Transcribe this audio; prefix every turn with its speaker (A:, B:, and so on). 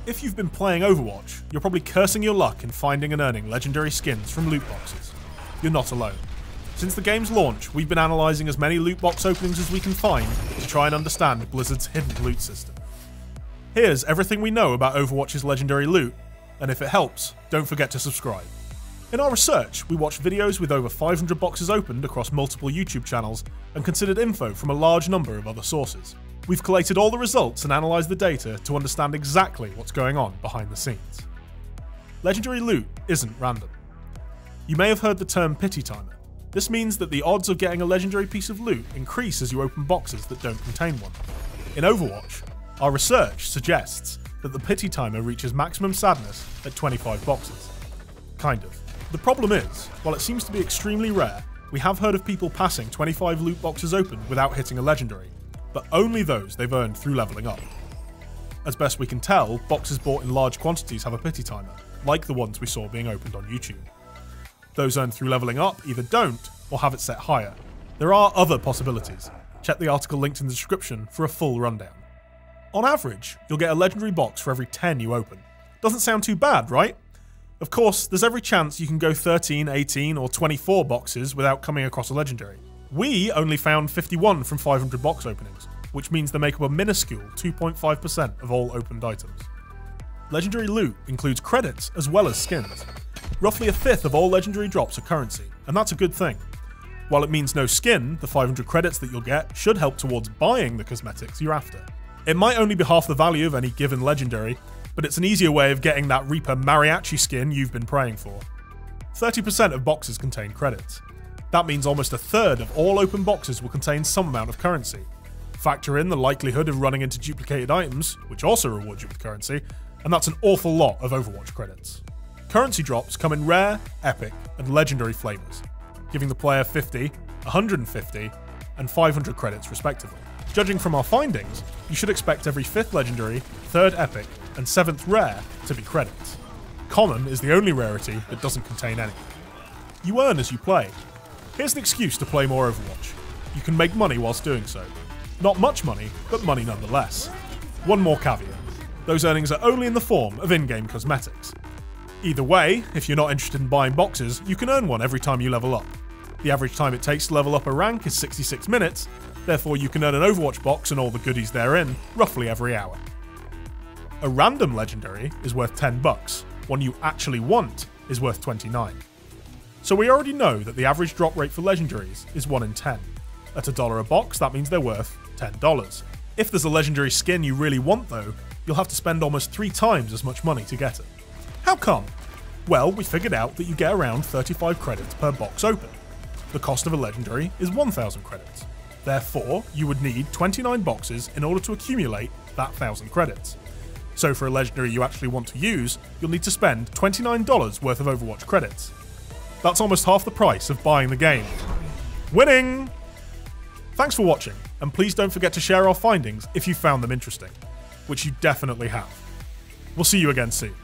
A: If you've been playing Overwatch, you're probably cursing your luck in finding and earning legendary skins from loot boxes. You're not alone. Since the game's launch, we've been analysing as many loot box openings as we can find to try and understand Blizzard's hidden loot system. Here's everything we know about Overwatch's legendary loot, and if it helps, don't forget to subscribe. In our research, we watched videos with over 500 boxes opened across multiple YouTube channels and considered info from a large number of other sources. We've collated all the results and analysed the data to understand exactly what's going on behind the scenes. Legendary loot isn't random. You may have heard the term pity timer. This means that the odds of getting a legendary piece of loot increase as you open boxes that don't contain one. In Overwatch, our research suggests that the pity timer reaches maximum sadness at 25 boxes. Kind of. The problem is, while it seems to be extremely rare, we have heard of people passing 25 loot boxes open without hitting a legendary, but only those they've earned through leveling up. As best we can tell, boxes bought in large quantities have a pity timer, like the ones we saw being opened on YouTube. Those earned through leveling up either don't, or have it set higher. There are other possibilities. Check the article linked in the description for a full rundown. On average, you'll get a legendary box for every 10 you open. Doesn't sound too bad, right? Of course, there's every chance you can go 13, 18, or 24 boxes without coming across a legendary. We only found 51 from 500 box openings, which means they make up a minuscule 2.5% of all opened items. Legendary loot includes credits as well as skins. Roughly a fifth of all legendary drops are currency, and that's a good thing. While it means no skin, the 500 credits that you'll get should help towards buying the cosmetics you're after. It might only be half the value of any given legendary, but it's an easier way of getting that Reaper mariachi skin you've been praying for. 30% of boxes contain credits. That means almost a third of all open boxes will contain some amount of currency. Factor in the likelihood of running into duplicated items, which also reward you with currency, and that's an awful lot of Overwatch credits. Currency drops come in rare, epic, and legendary flavors, giving the player 50, 150, and 500 credits respectively. Judging from our findings, you should expect every 5th legendary, 3rd epic, and 7th rare to be credits. Common is the only rarity that doesn't contain any. You earn as you play. Here's an excuse to play more Overwatch. You can make money whilst doing so. Not much money, but money nonetheless. One more caveat. Those earnings are only in the form of in-game cosmetics. Either way, if you're not interested in buying boxes, you can earn one every time you level up. The average time it takes to level up a rank is 66 minutes, therefore you can earn an Overwatch box and all the goodies therein roughly every hour. A random legendary is worth 10 bucks, one you actually want is worth 29. So we already know that the average drop rate for legendaries is 1 in 10. At $1 a box, that means they're worth $10. If there's a legendary skin you really want though, you'll have to spend almost 3 times as much money to get it. How come? Well, we figured out that you get around 35 credits per box open. The cost of a legendary is 1,000 credits. Therefore, you would need 29 boxes in order to accumulate that 1,000 credits. So for a legendary you actually want to use, you'll need to spend $29 worth of Overwatch credits. That's almost half the price of buying the game. Winning! Thanks for watching, and please don't forget to share our findings if you found them interesting, which you definitely have. We'll see you again soon.